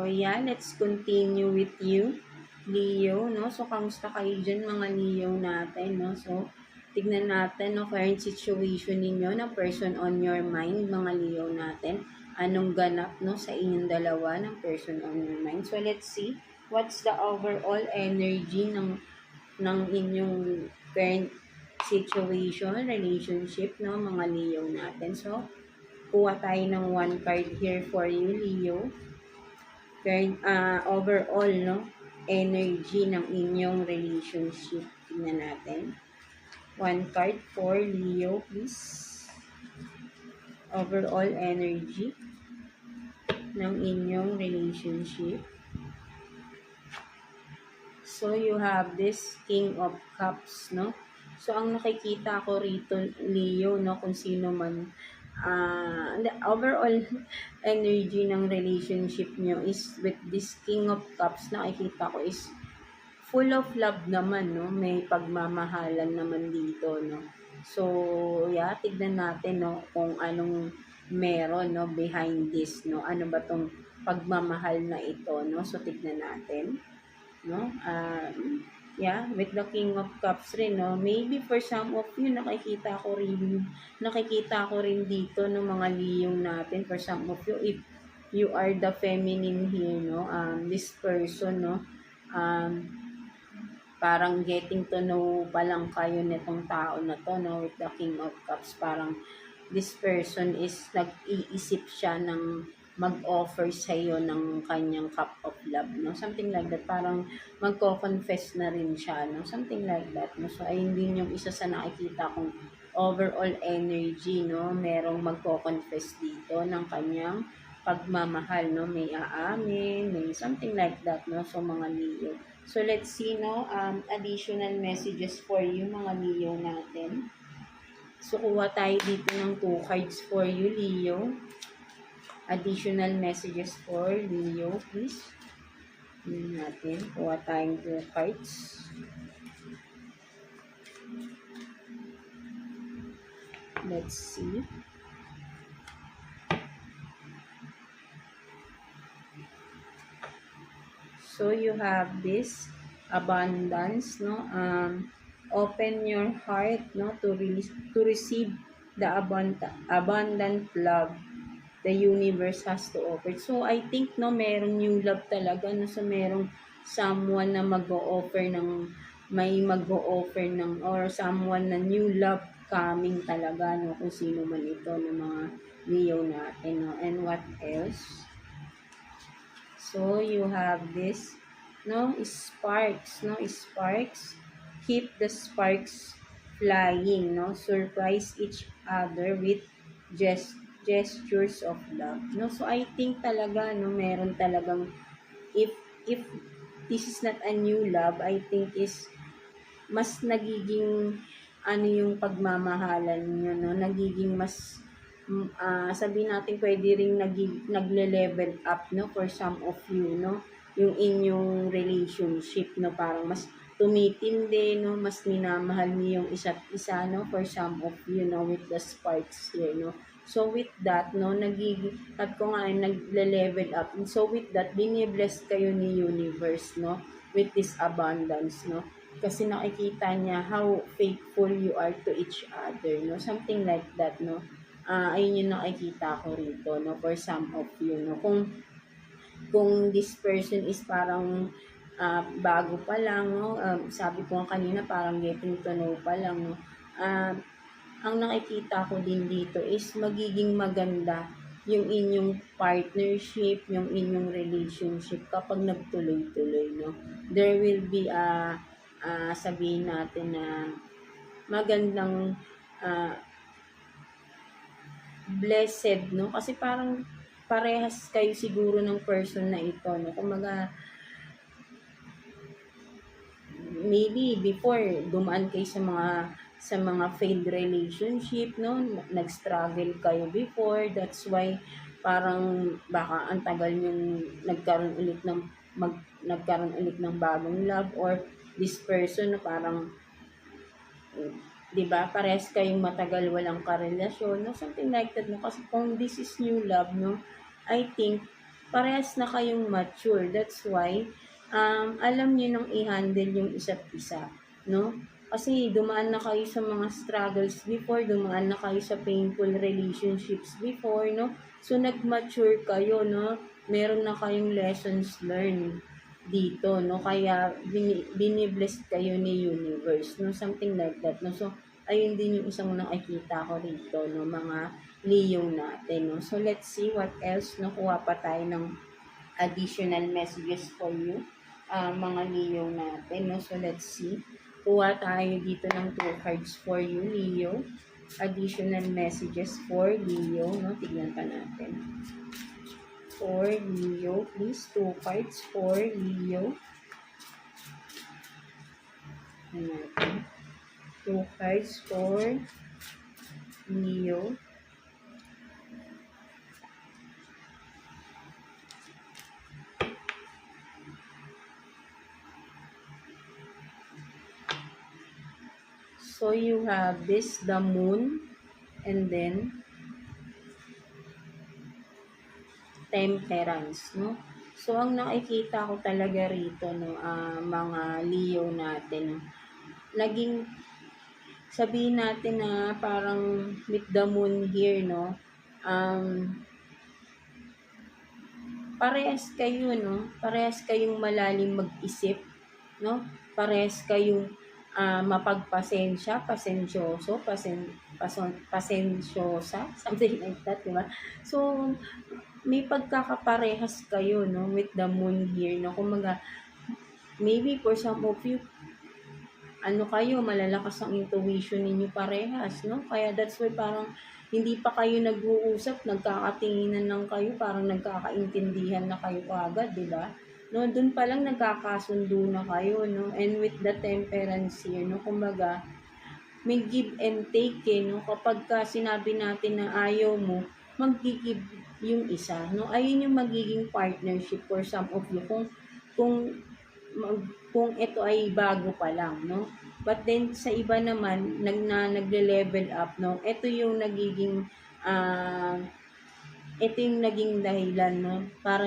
yeah, let's continue with you, Leo, no? So, kamusta kayo dyan, mga Leo natin, no? So, tignan natin, no, current situation ninyo na person on your mind, mga Leo natin. Anong ganap, no, sa inyong dalawa ng person on your mind. So, let's see, what's the overall energy ng inyong current situation, relationship, no, mga Leo natin. So, kuha tayo ng one card here for you, Leo. Current, overall, no, energy ng inyong relationship. Tingnan natin. One card for Leo, please. Overall energy ng inyong relationship. So, you have this King of Cups, no? So, ang nakikita ko rito, Leo, no, kung sino man, the overall energy ng relationship nyo is with this King of Cups, nakikita ko is full of love naman, no? May pagmamahalan naman dito, no? So, yeah, tignan natin, no, kung anong meron, no, behind this, no? Ano ba tong pagmamahal na ito, no? So, tignan natin, no? Yeah, with the King of Cups rin, no? Maybe for some of you, nakikita ko rin dito ng mga Leo natin. For some of you, if you are the feminine here, no? This person, no? Parang getting to know pa lang kayo nitong tao na to, no? With the King of Cups, parang this person is nag-iisip siya ng mag-offer sa iyo ng kanyang cup of love, no? Something like that. Parang magko-confess na rin siya, no? Something like that, no? So, ayun din yung isa sa nakikita kong overall energy, no? Merong magko-confess dito ng kanyang pagmamahal, no? May aamin, may something like that, no? So, mga Leo. So, let's see, no? Additional messages for you, mga Leo natin. So, kuha tayo dito ng 2 cards for you, Leo. Additional messages for Leo, please. Tingnan natin. Kuha tayong 2 cards. Let's see. So, you have this abundance, no? Open your heart, no, to receive the abundant love the universe has to offer. So, I think, no, merong new love talaga, no? So, merong someone na may mag-o-offer ng, or someone na new love coming talaga, no? Kung sino man ito ng mga Leo natin, no? And what else? So, you have this, no, sparks, no, sparks. Keep the sparks flying, no? Surprise each other with gestures of love, no? So, I think talaga, no, meron talagang, if this is not a new love, I think is mas nagiging yung pagmamahalan nyo, no? Nagiging mas sabihin natin pwede ring nagle-level up, no, for some of you, no, yung inyong relationship, no, parang mas tumitindi, no, mas minamahal niyo yung isa't isa, no, for some of you, no, with the sparks here, no. So, with that, no, nagle-level up. And so, with that, binibless kayo ni universe, no, with this abundance, no. Kasi nakikita niya how faithful you are to each other, no. Something like that, no. Ayun yung nakikita ko rito, no, for some of you, no. Kung this person is parang bago pa lang, no, sabi ko kanina parang getting to know pa lang, no. Ang nakikita ko din dito is magiging maganda yung inyong partnership, yung inyong relationship kapag nagtuloy-tuloy, no. There will be sabihin natin na magandang blessed, no, kasi parang parehas kayo siguro ng person na ito, no. Kumaga, maybe before dumaan kayo sa mga failed relationship, no, nag-struggle kayo before, that's why parang baka ang tagal yung nagkaroon ulit ng bagong love, or this person na parang, 'di ba, parehas kayong matagal walang karelasyon, no, something like that, no. Kasi kung this is new love, no, I think parehas na kayong mature. That's why, alam niyo nang i-handle yung isa't isa, no? Kasi dumaan na kayo sa mga struggles before, dumaan na kayo sa painful relationships before, no? So, nag-mature kayo, no? Meron na kayong lessons learned dito, no? Kaya, binibless kayo ni universe, no? Something like that, no? So, ayun din yung isang nakikita ko rito, no? Mga Leo natin, no? So, let's see what else. Nakuha pa tayo ng additional messages for you, mga Leo natin, no? So, let's see. Kuha tayo dito ng 2 cards for you, Leo. Additional messages for Leo, no? Tignan pa natin. For Leo, please. 2 cards for Leo. Ayan. 2 cards for Leo. So, you have this, the moon, and then, temperance, no? So, ang nakikita ko talaga rito, no, mga Leo natin, no, naging, sabihin natin na parang with the moon here, no, parehas kayo, no, parehas kayong malalim mag-isip, no, parehas kayong mapagpasensya, pasensyoso, pasensyosa, something like that, di ba? So, may pagkakaparehas kayo, no, with the moon here, no, kumaga, maybe for some of you, kayo, malalakas ang intuition ninyo parehas, no, kaya that's why parang, hindi pa kayo nag-uusap, nagkakatinginan lang kayo, parang nagkakaintindihan na kayo agad, di ba? No, dun pa lang nagkakasundo na kayo, no? And with the temperance here, no, kumbaga, may give and take, no? Kapag ka sinabi natin na ayaw mo, mag-give yung isa, no? Ayun yung magiging partnership for some of you kung kung ito ay bago pa lang, no? But then sa iba naman nagle-level up, no? Ito yung naging dahilan, no, para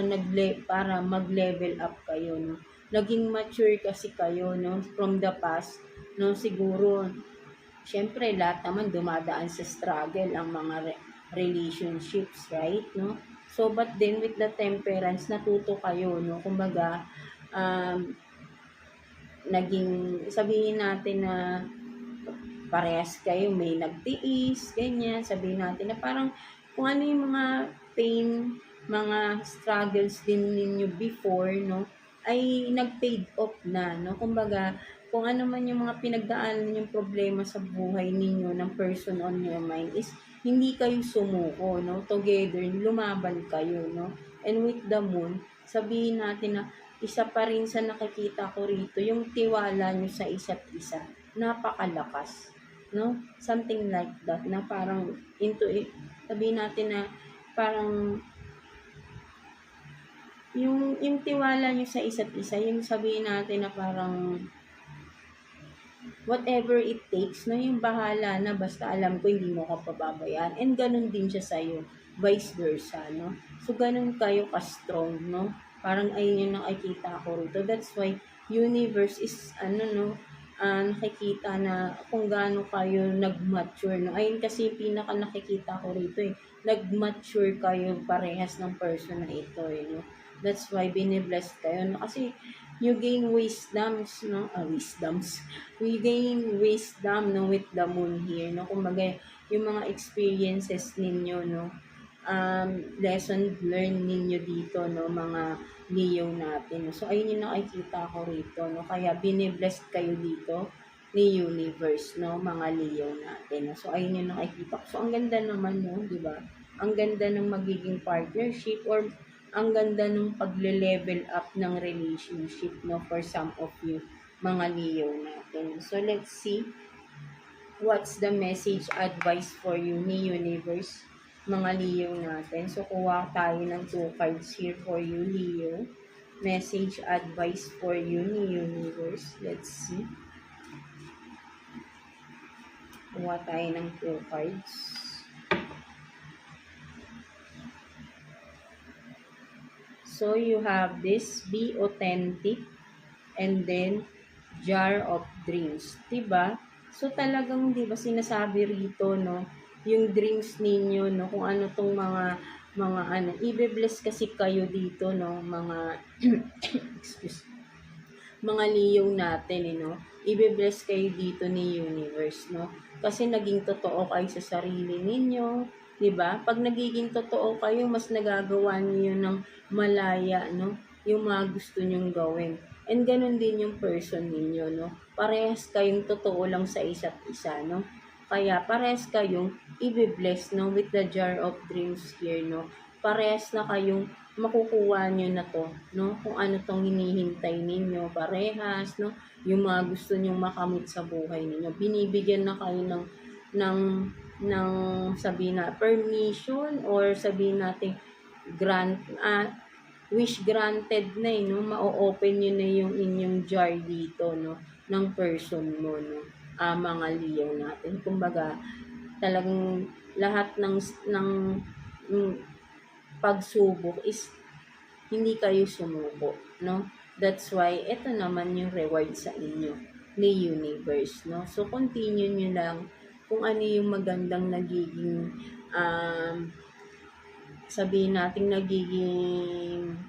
mag-level up kayo, no. Naging mature kasi kayo, no, from the past, no, siguro. Syempre, lahat naman dumadaan sa struggle ang mga relationships, right, no. So, but then with the temperance, natuto kayo, no, kumbaga, naging, sabihin natin na parehas kayo, may nagtiis, ganyan, sabihin natin na parang kung ano yung mga pain, mga struggles din ninyo before, no, ay nag-paid off na, no, kumbaga, kung ano man yung mga pinagdaanan yung problema sa buhay ninyo ng person on your mind is hindi kayo sumuko, no, together, lumaban kayo, no, and with the moon, sabihin natin na isa pa rin sa nakikita ko rito, yung tiwala nyo sa isa't isa, napakalakas, no? Something like that, na parang sabihin natin na parang yung tiwala nyo sa isa't isa, yung sabihin natin na parang whatever it takes, no, yung bahala na, basta alam ko hindi mo ko pababayaan. And ganun din siya sa'yo, vice versa, no? So, ganun kayo ka-strong, no? Parang ayun yung nakikita ko rito. That's why universe is, nakikita na kung gaano kayo nag-mature, no? Ayun kasi yung pinaka nakikita ko rito, eh. Nag-mature kayo parehas ng person na ito, eh, no? That's why binibless kayo, no? Kasi you gain wisdoms, no? We gain wisdom, no, with the moon here, no? Kumbaga, yung mga experiences ninyo, no? Lesson learned ninyo dito, no, mga Leo natin. So, ayun yung nakikita ko rito, no? Kaya, biniblessed kayo dito ni universe, no, mga Leo natin. No? So, ayun yung nakikita ko. So, ang ganda naman, no, di ba? Ang ganda ng magiging partnership or ang ganda ng pagle-level up ng relationship, no, for some of you, mga Leo natin. So, let's see what's the message advice for you ni universe, mga Leo natin. So, kuha tayo ng 2 cards here for you, Leo. Message advice for you ni universe. Let's see. Kuha tayo ng 2 cards. So, you have this, be authentic, and then, jar of dreams. Diba? So, talagang, diba, sinasabi rito, no, yung dreams ninyo, no, kung ano tong mga ano, i-bless kasi kayo dito, no, mga, excuse, mga Leo natin, no, i-bless kayo dito ni universe, no, kasi naging totoo kayo sa sarili ninyo, 'di ba? Pag nagiging totoo kayo, mas nagagawa niyo ng malaya, no, yung mga gusto nyong gawin. And ganun din yung person ninyo, no? Parehas kayong totoo lang sa isa't isa, no? Kaya parehas kayong i-bless, no, with the jar of dreams here, no? Parehas na kayong makukuha nyo na to, no? Kung ano tong hinihintay ninyo, parehas, no? Yung mga gusto nyong makamit sa buhay ninyo. Binibigyan na kayo ng, ng sabihin na permission or sabihin natin grant, wish granted na no? Ma-open nyo na yung inyong jar dito, no? Ng person mo, no? Mga Leo natin. Kumbaga, talagang lahat ng pagsubok is hindi kayo sumuko, no? That's why, ito naman yung reward sa inyo ni universe, no? So, continue nyo lang kung ano yung magandang nagiging, sabihin natin nagiging,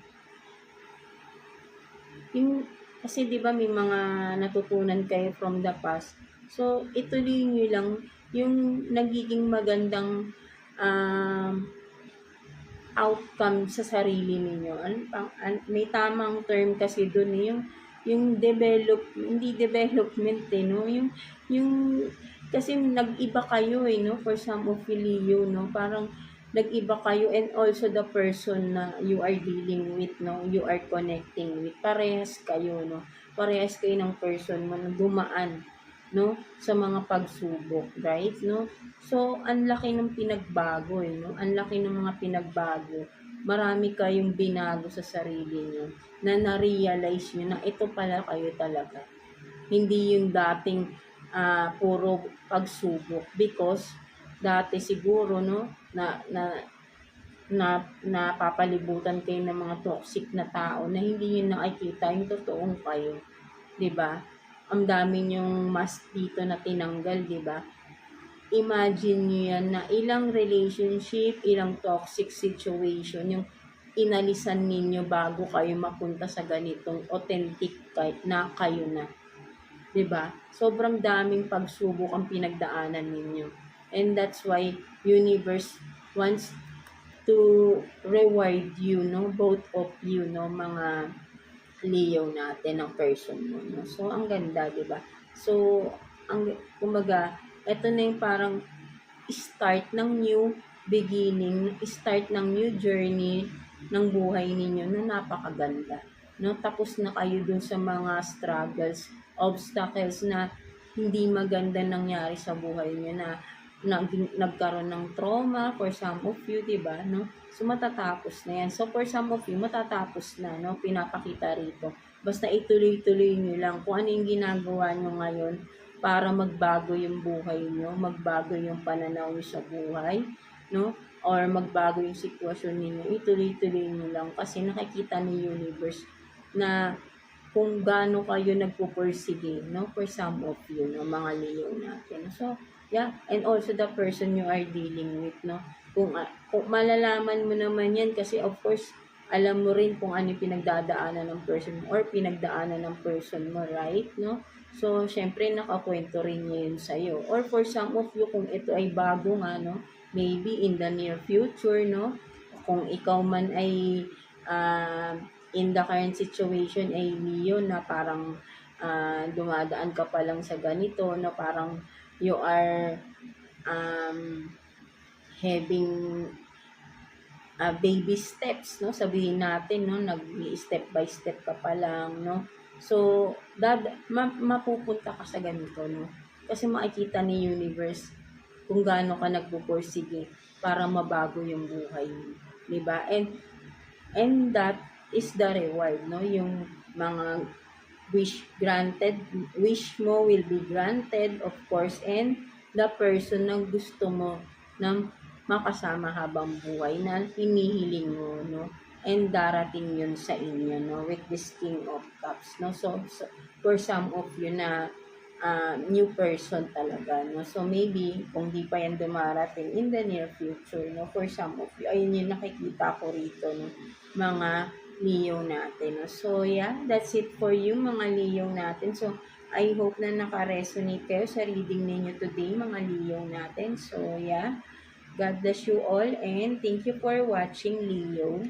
yung, kasi di ba may mga natutunan kayo from the past. So, ituloy nyo lang yung nagiging magandang, outcome sa sarili ninyo. May tamang term kasi doon yung hindi development no, yung kasi nag-iba kayo no, for some of you, no, parang nag-iba kayo, and also the person na you are dealing with, no, you are connecting with, parehas kayo, no, parehas kayo ng person mo na dumaan, no, sa mga pagsubok, right, no? So, ang laki ng pinagbago, no? Ang laki ng mga pinagbago. Marami kayong binago sa sarili niyo na na-realize niyo na ito pala kayo talaga. Hindi yung dating puro pagsubok, because dati siguro, no, napapalibutan kayo ng mga toxic na tao na hindi niyo nakikita yung totoong kayo, 'di ba? Ang dami niyong mask dito na tinanggal, di ba? Imagine niyo yan na ilang relationship, ilang toxic situation yung inalisan ninyo bago kayo mapunta sa ganitong authentic na kayo na. Di ba? Sobrang daming pagsubok ang pinagdaanan ninyo. And that's why universe wants to reward you, no? Both of you, no? Mga Leo natin ang person mo, no? So, ang ganda, di ba? So, kumbaga, ito na yung parang start ng new beginning, start ng new journey ng buhay ninyo na napakaganda, no? Tapos na kayo dun sa mga struggles, obstacles na hindi maganda nangyari sa buhay niyo na nagkaroon ng trauma for some of you, diba, no? So, matatapos na yan. So, for some of you, matatapos na, no? Pinapakita rito. Basta ituloy-tuloy nyo lang kung ano yung ginagawa nyo ngayon para magbago yung buhay nyo, magbago yung pananaw nyo sa buhay, no? Or magbago yung sitwasyon ninyo. Ituloy-tuloy nyo lang kasi nakikita ni universe na kung gaano kayo nagpupursige, no? For some of you, no? Mga Leo natin. So, yeah, and also the person you are dealing with, no? Kung malalaman mo naman yan kasi of course, alam mo rin kung ano pinagdadaanan ng person or pinagdaanan ng person mo, right? No? So, syempre, nakakwento rin niya yun sa'yo. Or for some of you, kung ito ay bago nga, no? Maybe in the near future, no? Kung ikaw man ay in the current situation ay Leo na parang dumadaan ka pa lang sa ganito, na parang you are having baby steps, no? Sabihin natin, no? Step by step ka pa lang, no? So, mapupunta ka sa ganito, no? Kasi makikita ni universe kung gaano ka nagpupursige para mabago yung buhay mo, diba? And that is the reward, no? Yung mga wish mo will be granted, of course, and the person na gusto mo na makasama habang buhay na hinihiling mo, no? and darating yun sa inyo, no, with this King of Cups, no. So for some of you na new person talaga, no. So maybe kung di pa yan dumarating in the near future, no, for some of you, ayun yung nakikita ko rito, no, mga Leo natin, no. So yeah, that's it for you mga Leo natin. So I hope na naka-resonate kayo sa reading ninyo today, mga Leo natin. So yeah, God bless you all and thank you for watching, Leo.